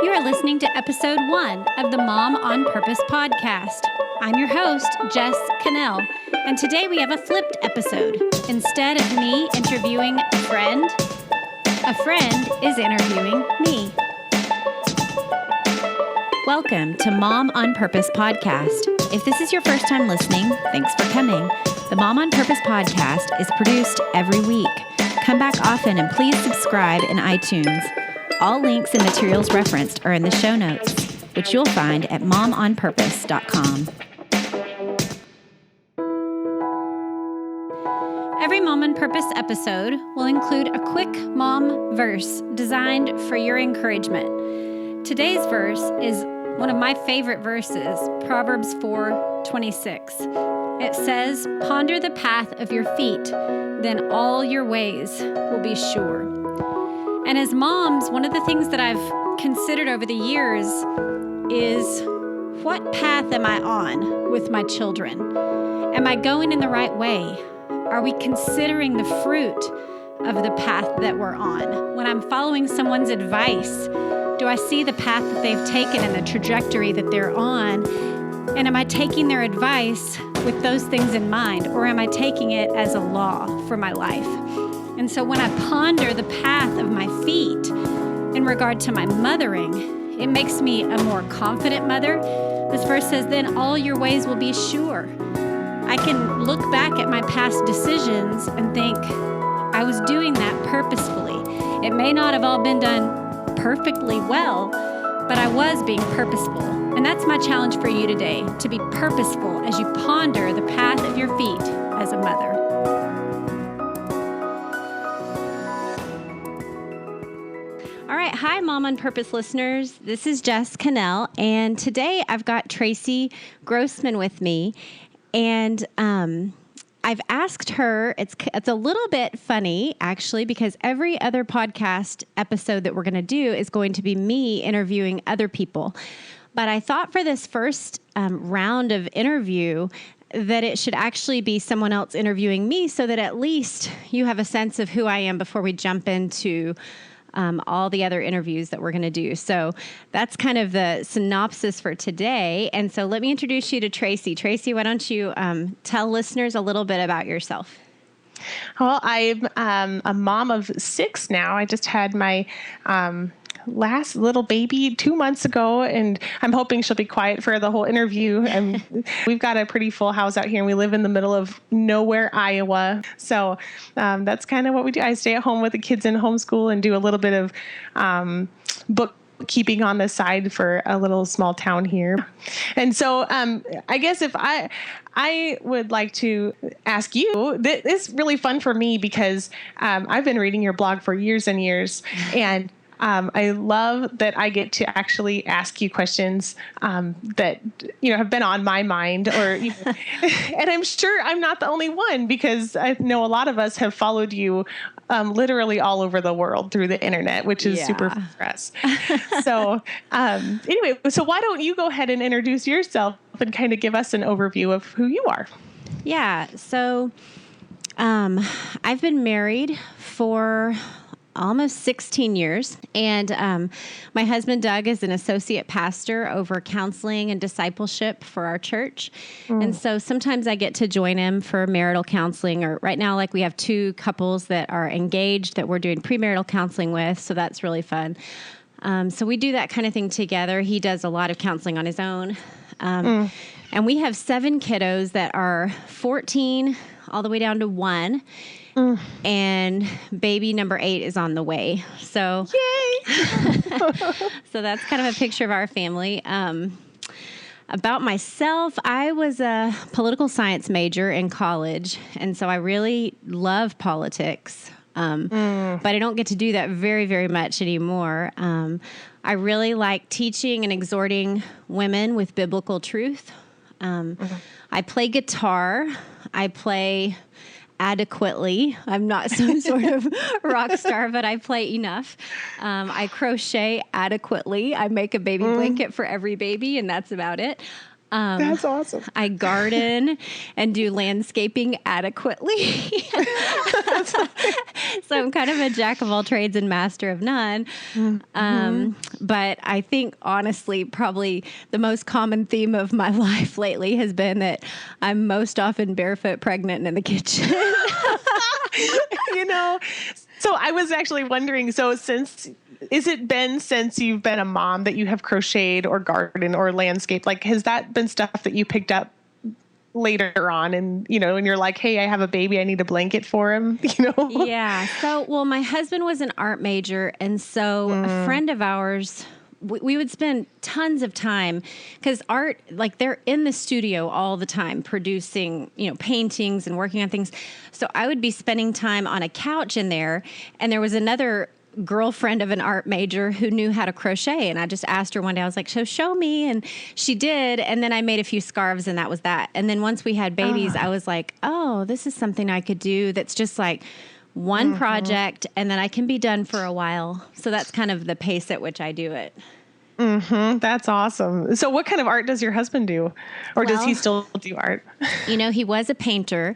You are listening to episode 1 of the Mom on Purpose podcast. I'm your host, Jess Connell, and today we have a flipped episode. Instead of me interviewing a friend is interviewing me. Welcome to Mom on Purpose podcast. If this is your first time listening, thanks for coming. The Mom on Purpose podcast is produced every week. Come back often and please subscribe in iTunes. All links and materials referenced are in the show notes, which you'll find at momonpurpose.com. Every Mom on Purpose episode will include a quick mom verse designed for your encouragement. Today's verse is one of my favorite verses, Proverbs 4:26. It says, "Ponder the path of your feet, then all your ways will be sure." And as moms, one of the things that I've considered over the years is, what path am I on with my children? Am I going in the right way? Are we considering the fruit of the path that we're on? When I'm following someone's advice, do I see the path that they've taken and the trajectory that they're on? And am I taking their advice with those things in mind, or am I taking it as a law for my life? And so when I ponder the path of my feet in regard to my mothering, it makes me a more confident mother. This verse says, then all your ways will be sure. I can look back at my past decisions and think, I was doing that purposefully. It may not have all been done perfectly well, but I was being purposeful. And that's my challenge for you today, to be purposeful as you ponder the path of your feet as a mother. All right. Hi, Mom on Purpose listeners. This is Jess Connell, and today I've got Tracy Grossman with me, and I've asked her, it's a little bit funny, actually, because every other podcast episode that we're going to do is going to be me interviewing other people. But I thought for this first round of interview that it should actually be someone else interviewing me so that at least you have a sense of who I am before we jump into all the other interviews that we're going to do. So that's kind of the synopsis for today. And so let me introduce you to Tracy. Tracy, why don't you tell listeners a little bit about yourself? Well, I'm a mom of 6 now. I just had my last little baby 2 months ago, and I'm hoping she'll be quiet for the whole interview. We've got a pretty full house out here, and we live in the middle of nowhere, Iowa. So that's kind of what we do. I stay at home with the kids in homeschool and do a little bit of bookkeeping on the side for a little small town here. And so I guess if I would like to ask you, this is really fun for me because I've been reading your blog for years and years, and I love that I get to actually ask you questions that have been on my mind, and I'm sure I'm not the only one, because I know a lot of us have followed you literally all over the world through the internet, which is super fun for us. So anyway, so why don't you go ahead and introduce yourself and kind of give us an overview of who you are? Yeah. So I've been married for almost 16 years. And my husband, Doug, is an associate pastor over counseling and discipleship for our church. And so sometimes I get to join him for marital counseling, or right now, like we have 2 couples that are engaged that we're doing premarital counseling with. So that's really fun. So we do that kind of thing together. He does a lot of counseling on his own. And we have 7 kiddos that are 14 all the way down to 1. And baby number 8 is on the way. So, yay! So that's kind of a picture of our family. About myself, I was a political science major in college, and so I really love politics. But I don't get to do that very, very much anymore. I really like teaching and exhorting women with biblical truth. I play guitar. I play adequately. I'm not some sort of rock star, but I play enough. I crochet adequately. I make a baby blanket for every baby, and that's about it. That's awesome. I garden and do landscaping adequately. So I'm kind of a jack of all trades and master of none. But I think, honestly, probably the most common theme of my life lately has been that I'm most often barefoot pregnant in the kitchen. So I was actually wondering, since you've been a mom that you have crocheted or gardened or landscaped? Like, has that been stuff that you picked up later on and you're like, hey, I have a baby, I need a blanket for him, Yeah. So, well, my husband was an art major. And so a friend of ours, we would spend tons of time because art, like they're in the studio all the time producing, paintings and working on things. So I would be spending time on a couch in there, and there was another girlfriend of an art major who knew how to crochet. And I just asked her one day, I was like, so show me. And she did. And then I made a few scarves, and that was that. And then once we had babies, I was like, oh, this is something I could do. That's just like one project, and then I can be done for a while. So that's kind of the pace at which I do it. That's awesome. So what kind of art does your husband do? Or does he still do art? He was a painter.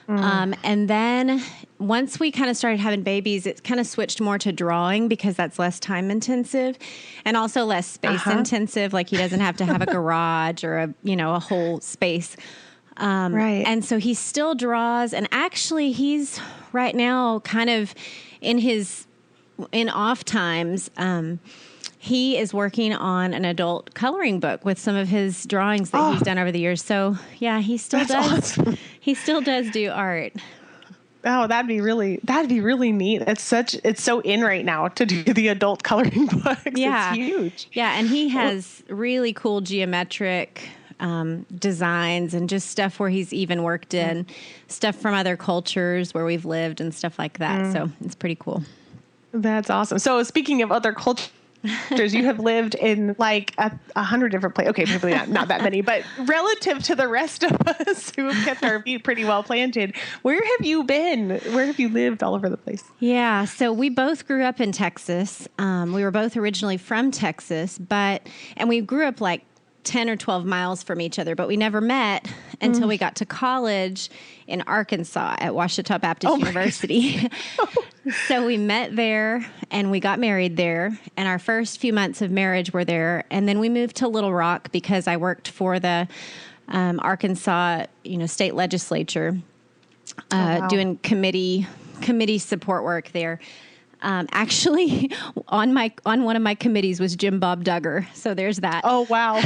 And then once we kind of started having babies, it kind of switched more to drawing because that's less time intensive and also less space intensive. Like he doesn't have to have a garage or a whole space. Right. And so he still draws, and actually he's right now kind of in off times, he is working on an adult coloring book with some of his drawings that he's done over the years. So yeah, he still does. Awesome. He still does do art. Oh, that'd be really neat. It's so in right now to do the adult coloring books. Yeah. It's huge. Yeah. And he has really cool geometric designs and just stuff where he's even worked in stuff from other cultures where we've lived and stuff like that. So it's pretty cool. That's awesome. So speaking of other cultures, you have lived in like 100 different places. Okay, probably not that many, but relative to the rest of us who have kept our feet pretty well planted, where have you been? Where have you lived all over the place? Yeah, so we both grew up in Texas. We were both originally from Texas, and we grew up like 10 or 12 miles from each other, but we never met until we got to college in Arkansas at Ouachita Baptist University. So we met there and we got married there, and our first few months of marriage were there. And then we moved to Little Rock because I worked for the Arkansas, state legislature, doing committee support work there. Actually, on one of my committees was Jim Bob Duggar. So there's that. Oh, wow.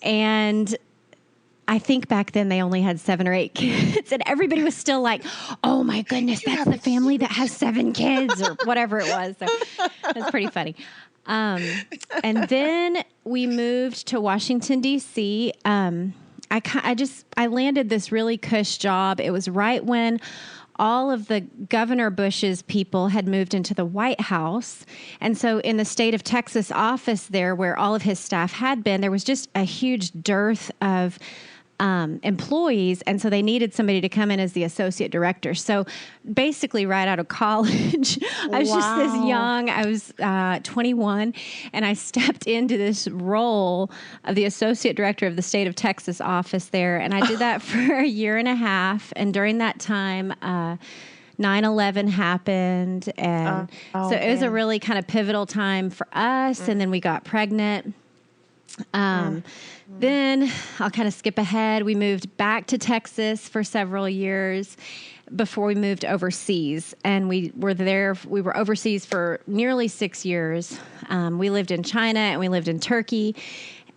And I think back then they only had 7 or 8 kids, and everybody was still like, oh my goodness, that's the family that has 7 kids or whatever it was. So that's pretty funny. And then we moved to Washington, D.C. I landed this really cush job. It was right when all of the Governor Bush's people had moved into the White House. And so in the state of Texas office there, where all of his staff had been, there was just a huge dearth of employees. And so they needed somebody to come in as the associate director. So basically right out of college, I was just this young. I was 21, and I stepped into this role of the associate director of the state of Texas office there. And I did that for a year and a half. And during that time, 9/11 happened. And so it was a really kind of pivotal time for us. And then we got pregnant. Then I'll kind of skip ahead. We moved back to Texas for several years before we moved overseas. And we were overseas for nearly 6 years. We lived in China and we lived in Turkey.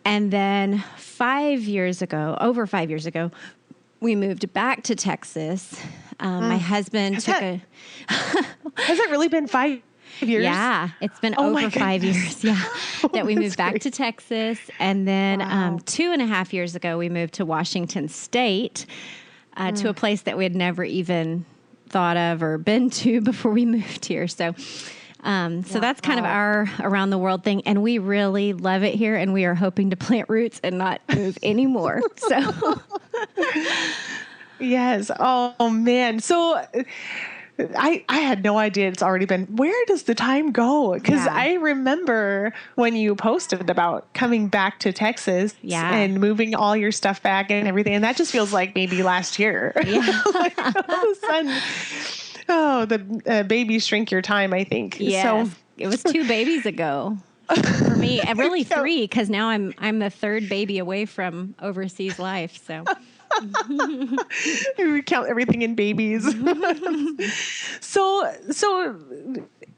And then over 5 years ago, we moved back to Texas. My husband Has it really been 5 years? Yeah, it's been over 5 years. Yeah, that we moved back to Texas. And then 2.5 years ago, we moved to Washington State, to a place that we had never even thought of or been to before we moved here. So that's kind of our around the world thing. And we really love it here. And we are hoping to plant roots and not move anymore. So yes. Oh man. So I had no idea it's already been. Where does the time go? Because I remember when you posted about coming back to Texas and moving all your stuff back and everything. And that just feels like maybe last year. Yeah. Like, all of a sudden, the babies shrink your time, I think. Yes. So it was 2 babies ago. For me, and really 3, because now I'm the 3rd baby away from overseas life. So we count everything in babies. So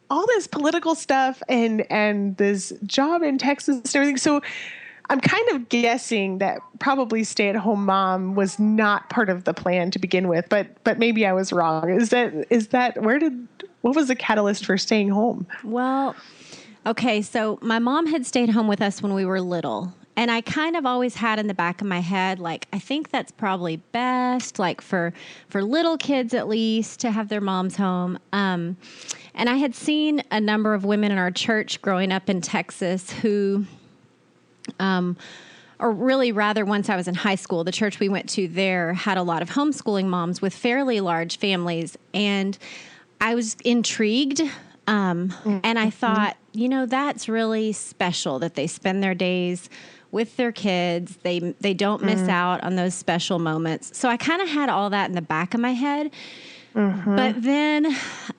all this political stuff and this job in Texas and everything. So I'm kind of guessing that probably stay-at-home mom was not part of the plan to begin with, but maybe I was wrong. Is that what was the catalyst for staying home? Well, okay, so my mom had stayed home with us when we were little. And I kind of always had in the back of my head, like, I think that's probably best, like for little kids at least, to have their moms home. And I had seen a number of women in our church growing up in Texas who, or really rather once I was in high school, the church we went to there had a lot of homeschooling moms with fairly large families. And I was intrigued. And I thought, that's really special that they spend their days with their kids. They don't miss out on those special moments. So I kind of had all that in the back of my head. But then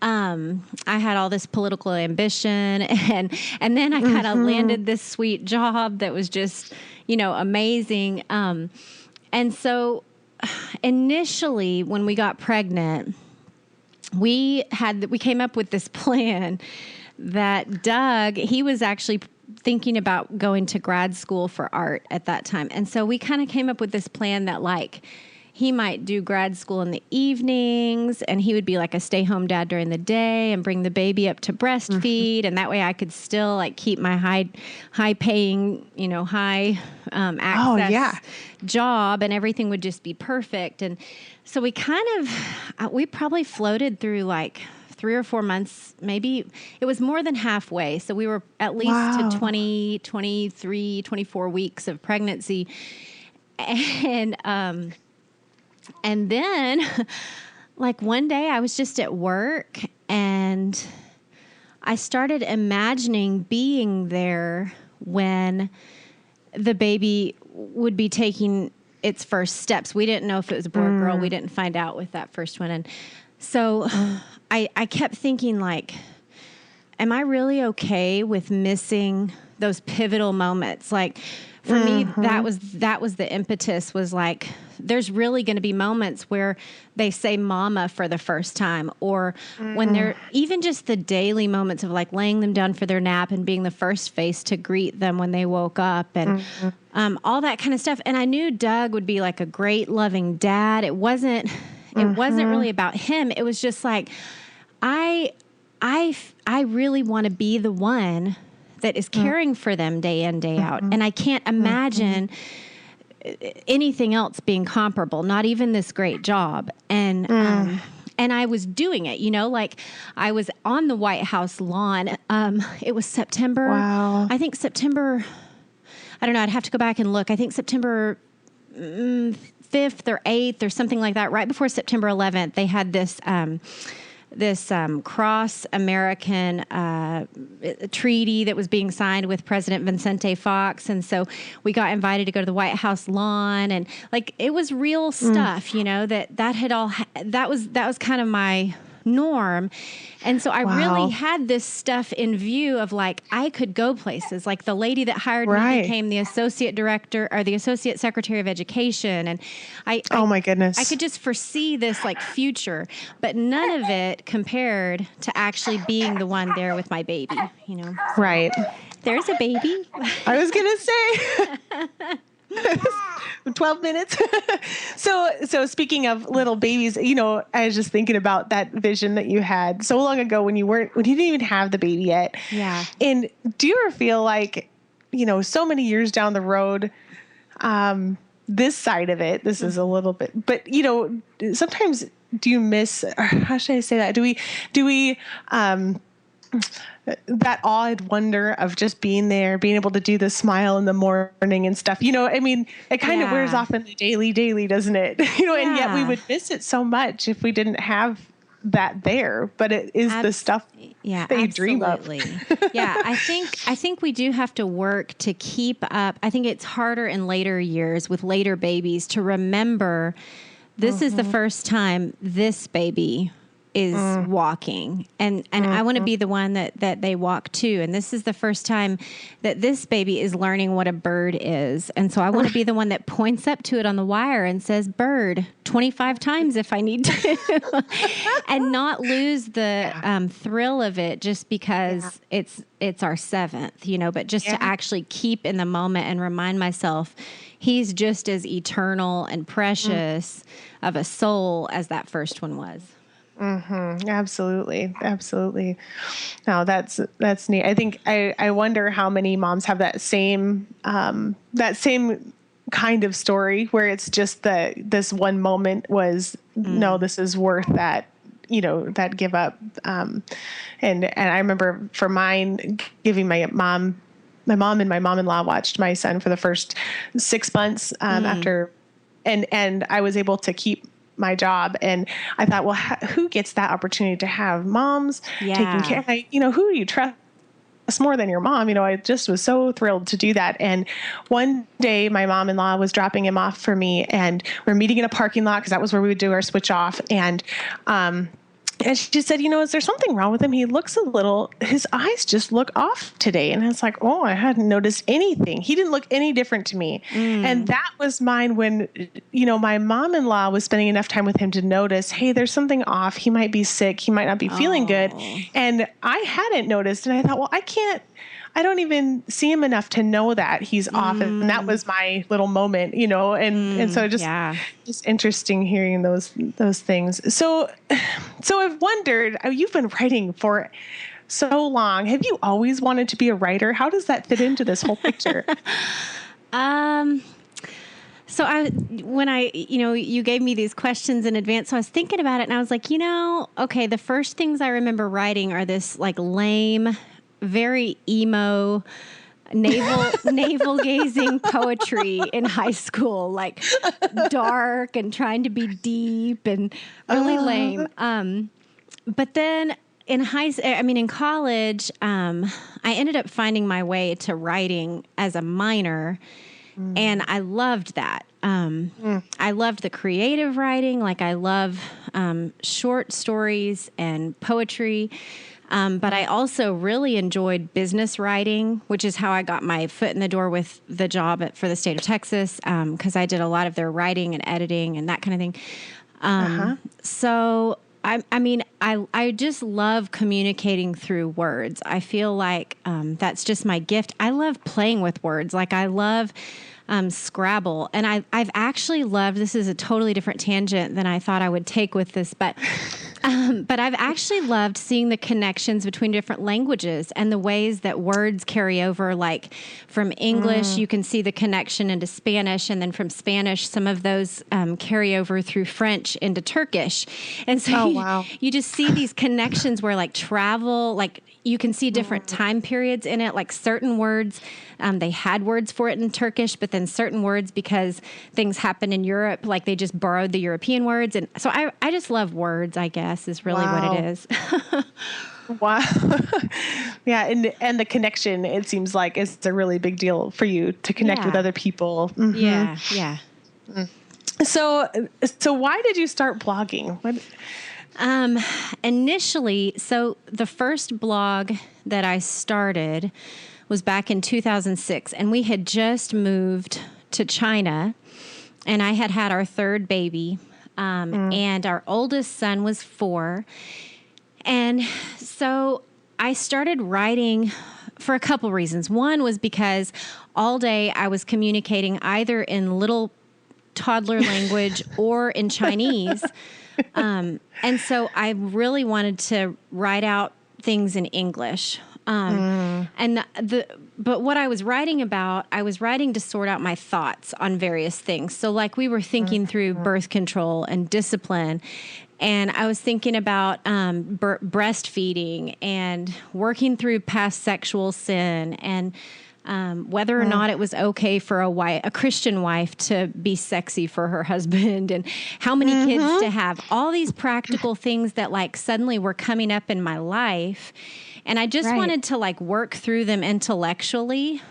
I had all this political ambition, and then I kind of landed this sweet job that was just, amazing. And so initially when we got pregnant, we came up with this plan that Doug, he was actually thinking about going to grad school for art at that time. And so we kind of came up with this plan that like he might do grad school in the evenings and he would be like a stay-home dad during the day and bring the baby up to breastfeed. And that way I could still like keep my high paying, high access job, and everything would just be perfect. And so we probably floated through like 3 or 4 months, maybe it was more than halfway. So we were at least to 20, 23, 24 weeks of pregnancy. And then like one day I was just at work and I started imagining being there when the baby would be taking its first steps. We didn't know if it was a boy or girl. We didn't find out with that first one. And so I kept thinking like, am I really okay with missing those pivotal moments? Like for me, that was the impetus, was like, there's really going to be moments where they say mama for the first time, or when they're even just the daily moments of like laying them down for their nap and being the first face to greet them when they woke up, and all that kind of stuff. And I knew Doug would be like a great loving dad. It wasn't really about him. It was just like, I really want to be the one that is caring for them day in, day out. And I can't imagine anything else being comparable, not even this great job. And I was doing it, like I was on the White House lawn. It was September. Wow. I think September, I don't know, I'd have to go back and look. I think September 5th or 8th or something like that. Right before September 11th, they had this cross-American treaty that was being signed with President Vicente Fox. And so we got invited to go to the White House lawn, and like, it was real stuff, that was kind of my norm. And so I really had this stuff in view of like, I could go places. Like the lady that hired me became the associate director or the associate secretary of education. And oh my goodness, I could just foresee this like future, but none of it compared to actually being the one there with my baby, Right. There's a baby. I was going to say 12 minutes. So speaking of little babies, I was just thinking about that vision that you had so long ago when you didn't even have the baby yet. Yeah. And do you ever feel like, so many years down the road, this side of it, this is a little bit, but sometimes do you miss, or how should I say that? Do we, that awed wonder of just being there, being able to do the smile in the morning and stuff, it kind of wears off in the daily, doesn't it? And yet we would miss it so much if we didn't have that there, but it is the stuff they dream of. Yeah, I think we do have to work to keep up. I think it's harder in later years with later babies to remember this is the first time this baby is walking. And I want to be the one that they walk to. And this is the first time that this baby is learning what a bird is. And so I want to be the one that points up to it on the wire and says bird 25 times if I need to and not lose the thrill of it just because it's our seventh, but just to actually keep in the moment and remind myself he's just as eternal and precious of a soul as that first one was. Absolutely. No, that's neat. I think I wonder how many moms have that same kind of story where it's just this one moment was, no, this is worth that, that give up. And I remember for mine giving my mom and my mom-in-law watched my son for the first 6 months, after, and I was able to keep my job. And I thought, well, who gets that opportunity to have moms taking care? Who do you trust more than your mom? I just was so thrilled to do that. And one day my mom-in-law was dropping him off for me, and we're meeting in a parking lot because that was where we would do our switch off. And she said, is there something wrong with him? He looks his eyes just look off today. And I was like, oh, I hadn't noticed anything. He didn't look any different to me. And that was mine when, my mom-in-law was spending enough time with him to notice, hey, there's something off. He might be sick. He might not be feeling good. And I hadn't noticed. And I thought, well, I don't even see him enough to know that he's off. And that was my little moment, and so just interesting hearing those things. So I've wondered, you've been writing for so long. Have you always wanted to be a writer? How does that fit into this whole picture? So when you gave me these questions in advance, so I was thinking about it and I was like, okay, the first things I remember writing are this like lame, very emo, navel gazing poetry in high school, like dark and trying to be deep and really lame. But then in college, I ended up finding my way to writing as a minor, and I loved that. I loved the creative writing. Like I love short stories and poetry. But I also really enjoyed business writing, which is how I got my foot in the door with the job for the state of Texas, because I did a lot of their writing and editing and that kind of thing. So, I just love communicating through words. I feel like that's just my gift. I love playing with words. Like I love Scrabble. And I've actually loved, this is a totally different tangent than I thought I would take with this, but I've actually loved seeing the connections between different languages and the ways that words carry over. Like from English, you can see the connection into Spanish, and then from Spanish, some of those carry over through French into Turkish. And so you just see these connections where like travel, like you can see different time periods in it, like certain words, they had words for it in Turkish, but then certain words, because things happen in Europe, like they just borrowed the European words. And so I just love words, I guess, is really what it is. Wow. Yeah. And the connection, it seems like, is a really big deal for you to connect with other people. Yeah. Yeah. So why did you start blogging? Initially, so the first blog that I started was back in 2006, and we had just moved to China, and I had our third baby, and our oldest son was 4. And so I started writing for a couple reasons. One was because all day I was communicating either in little toddler language or in Chinese. And so I really wanted to write out things in English. But what I was writing about, I was writing to sort out my thoughts on various things. So like we were thinking through birth control and discipline, and I was thinking about breastfeeding and working through past sexual sin and whether or not it was okay for a Christian wife to be sexy for her husband, and how many kids to have. All these practical things that like suddenly were coming up in my life, and I just wanted to like work through them intellectually.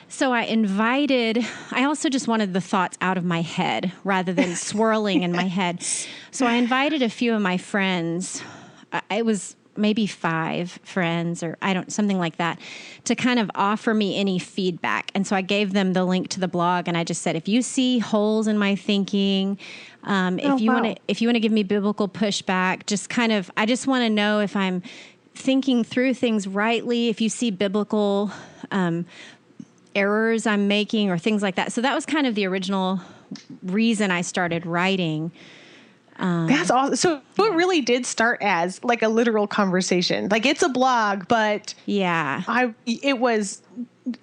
So I also just wanted the thoughts out of my head rather than swirling in my head. So I invited a few of my friends. It was maybe 5 friends or something like that, to kind of offer me any feedback. And so I gave them the link to the blog, and I just said, if you see holes in my thinking, if you want to give me biblical pushback, I just want to know if I'm thinking through things rightly, if you see biblical errors I'm making or things like that. So that was kind of the original reason I started writing. That's awesome. So it really did start as like a literal conversation. Like it's a blog, but it was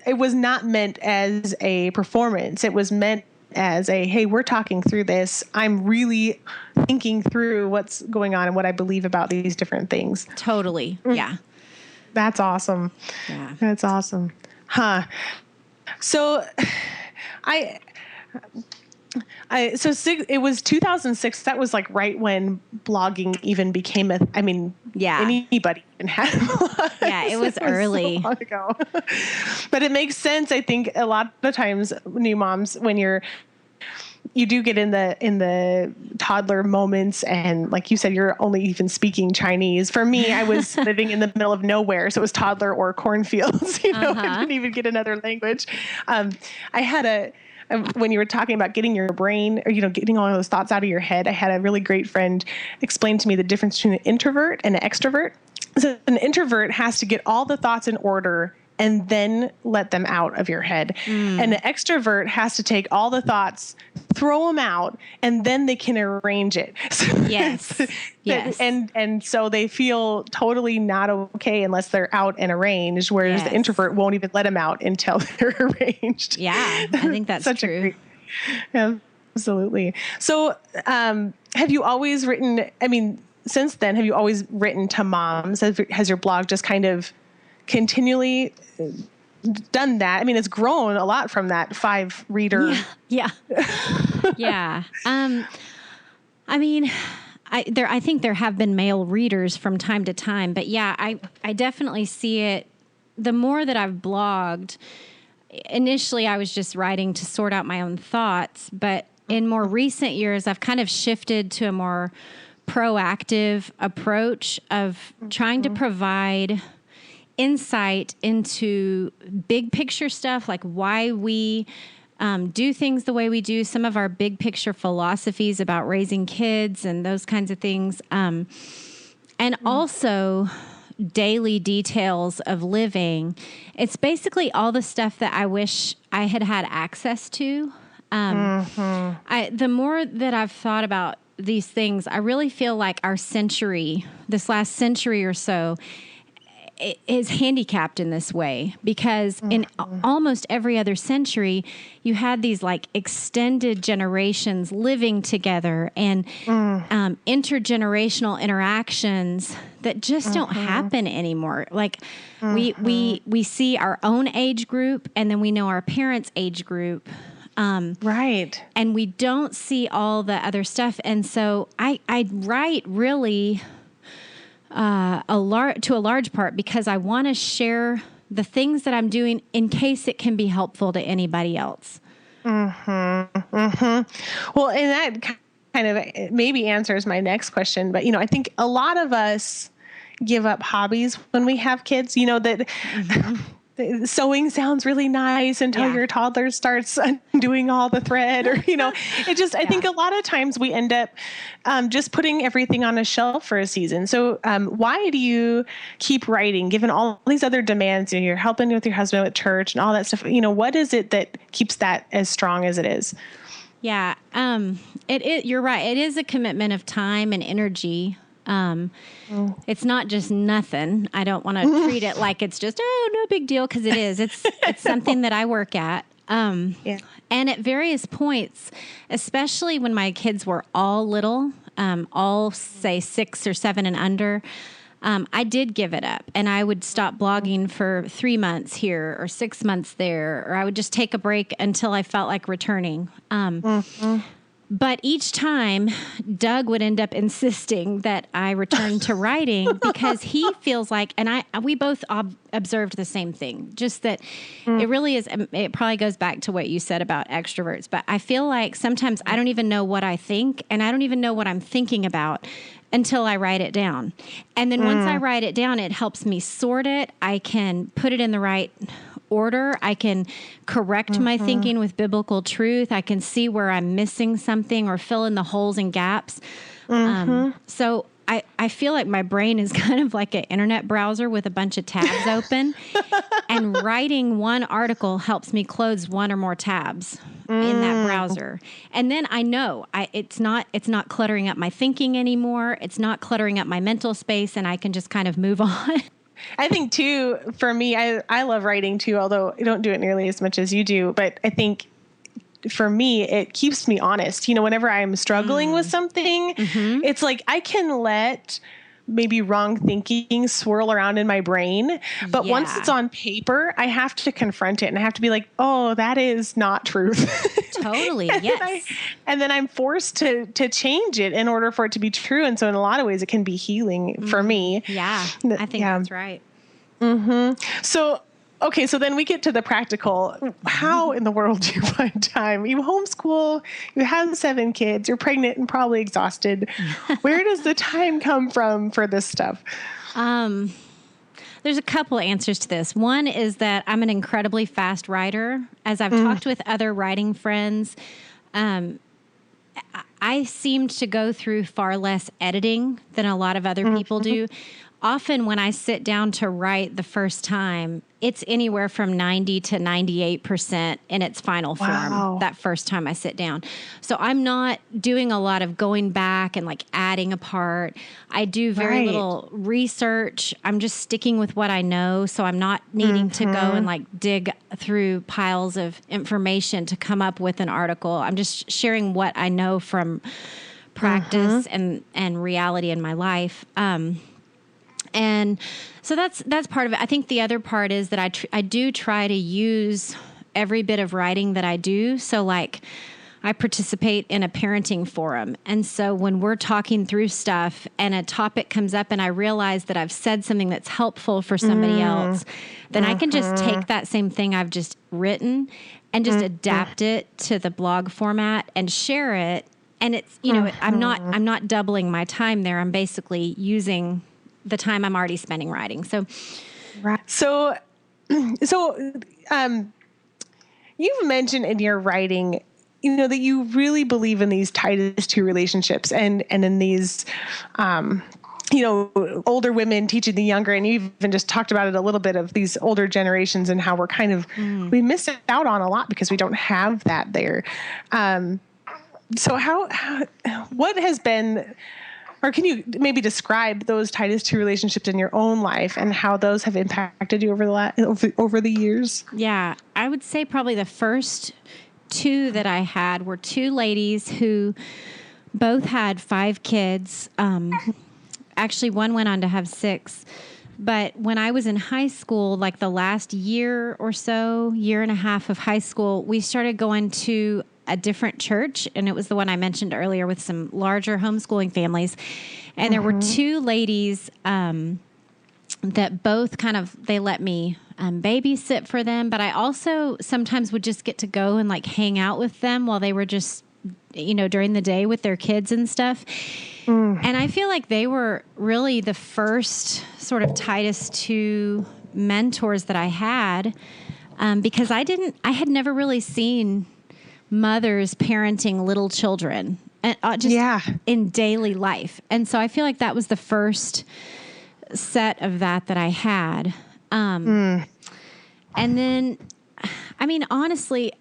not meant as a performance. It was meant as a, hey, we're talking through this. I'm really thinking through what's going on and what I believe about these different things. Totally. Yeah. That's awesome. Yeah. That's awesome. Huh. So it was 2006. That was like right when blogging even became anybody even had blogs. Yeah, it was early. So long ago. But it makes sense. I think a lot of times new moms, when you do get in the toddler moments, and like you said, you're only even speaking Chinese. For me, I was living in the middle of nowhere, so it was toddler or cornfields. I didn't even get another language. I had when you were talking about getting your brain, or getting all those thoughts out of your head, I had a really great friend explain to me the difference between an introvert and an extrovert. So an introvert has to get all the thoughts in order and then let them out of your head. And an extrovert has to take all the thoughts, throw them out, and then they can arrange it. Yes. Yes. And so they feel totally not okay unless they're out and arranged, whereas the introvert won't even let them out until they're arranged. Yeah, I think that's such true. Absolutely. So have you always written, since then, have you always written to moms? Has your blog just kind of continually done that? It's grown a lot from that 5 reader. Yeah. Yeah. I think there have been male readers from time to time, but yeah, I definitely see it. The more that I've blogged, initially I was just writing to sort out my own thoughts, but in more recent years, I've kind of shifted to a more proactive approach of trying to provide insight into big picture stuff, like why we do things the way we do, some of our big picture philosophies about raising kids and those kinds of things. And also daily details of living. It's basically all the stuff that I wish I had access to. The more that I've thought about these things, I really feel like this last century or so, is handicapped in this way, because in almost every other century, you had these like extended generations living together and intergenerational interactions that just don't happen anymore. Like we see our own age group, and then we know our parents' age group. Right. And we don't see all the other stuff. And so I write really to a large part because I want to share the things that I'm doing in case it can be helpful to anybody else. Well, and that kind of maybe answers my next question, but I think a lot of us give up hobbies when we have kids, that sewing sounds really nice until your toddler starts doing all the thread, or, I think a lot of times we end up just putting everything on a shelf for a season. So why do you keep writing, given all these other demands? You're helping with your husband with church and all that stuff. What is it that keeps that as strong as it is? Yeah, you're right. It is a commitment of time and energy. It's not just nothing. I don't want to treat it like it's just, no big deal. 'Cause it is, it's something that I work at. And at various points, especially when my kids were all little, all say 6 or 7 and under, I did give it up, and I would stop blogging for 3 months here or 6 months there, or I would just take a break until I felt like returning. But each time, Doug would end up insisting that I return to writing because he feels like, and we both observed the same thing, just that it really is, it probably goes back to what you said about extroverts, but I feel like sometimes I don't even know what I think, and I don't even know what I'm thinking about until I write it down. And then once I write it down, it helps me sort it. I can put it in the right order. I can correct my thinking with biblical truth. I can see where I'm missing something or fill in the holes and gaps. So I feel like my brain is kind of like an internet browser with a bunch of tabs open, and writing one article helps me close one or more tabs in that browser. And then I know it's not cluttering up my thinking anymore. It's not cluttering up my mental space, and I can just kind of move on. I think too, for me, I love writing too, although I don't do it nearly as much as you do. But I think for me, it keeps me honest. Whenever I'm struggling with something, it's like I can let maybe wrong thinking swirl around in my brain. But once it's on paper, I have to confront it and I have to be like, oh, that is not truth. Totally. Yes. And then I'm forced to change it in order for it to be true. And so in a lot of ways, it can be healing for me. Yeah, I think that's right. So, okay, so then we get to the practical. How in the world do you find time? You homeschool, you have 7 kids, you're pregnant and probably exhausted. Where does the time come from for this stuff? There's a couple of answers to this. One is that I'm an incredibly fast writer. As I've talked with other writing friends, I seemed to go through far less editing than a lot of other people do. Often when I sit down to write the first time, it's anywhere from 90 to 98% in its final form that first time I sit down. So I'm not doing a lot of going back and like adding a part. I do very little research. I'm just sticking with what I know. So I'm not needing to go and like dig through piles of information to come up with an article. I'm just sharing what I know from practice and reality in my life. And so that's part of it. I think the other part is that I do try to use every bit of writing that I do. So like I participate in a parenting forum. And so when we're talking through stuff and a topic comes up and I realize that I've said something that's helpful for somebody else, then I can just take that same thing I've just written and just adapt it to the blog format and share it. And it's, I'm not doubling my time there. I'm basically using the time I'm already spending writing. So you've mentioned in your writing, that you really believe in these Titus 2 relationships and in these, older women teaching the younger, and you even just talked about it a little bit of these older generations and how we're kind of, we miss out on a lot because we don't have that there. So what has been, or can you maybe describe those Titus 2 relationships in your own life and how those have impacted you over the years? Yeah, I would say probably the first 2 that I had were 2 ladies who both had 5 kids. Actually, one went on to have 6. But when I was in high school, like the last year or so, year and a half of high school, we started going to a different church, and it was the one I mentioned earlier with some larger homeschooling families. And there were 2 ladies that both they let me babysit for them, but I also sometimes would just get to go and like hang out with them while they were just, during the day with their kids and stuff. And I feel like they were really the first sort of Titus 2 mentors that I had, because I had never really seen mothers parenting little children in daily life. And so I feel like that was the first set of that I had. And then, honestly,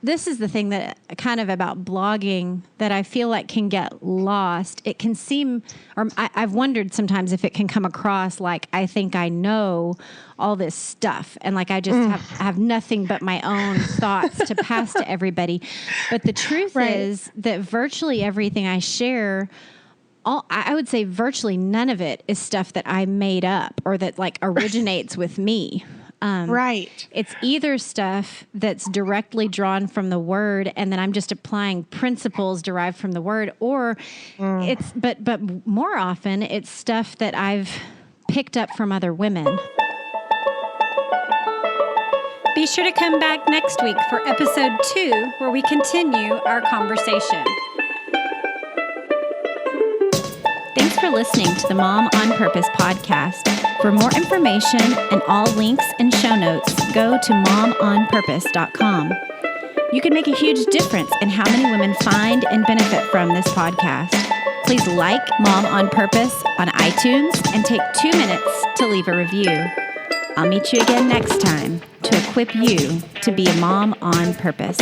this is the thing that kind of about blogging that I feel like can get lost. It can seem, or I've wondered sometimes if it can come across like I think I know all this stuff and like I just have nothing but my own thoughts to pass to everybody. But the truth is that virtually everything I share I would say virtually none of it is stuff that I made up or that like originates with me. Right. It's either stuff that's directly drawn from the word and then I'm just applying principles derived from the word, or but more often it's stuff that I've picked up from other women. Be sure to come back next week for episode 2, where we continue our conversation. Thanks for listening to the Mom on Purpose podcast. For more information and all links and show notes, go to momonpurpose.com. You can make a huge difference in how many women find and benefit from this podcast. Please like Mom on Purpose on iTunes and take 2 minutes to leave a review. I'll meet you again next time to equip you to be a mom on purpose.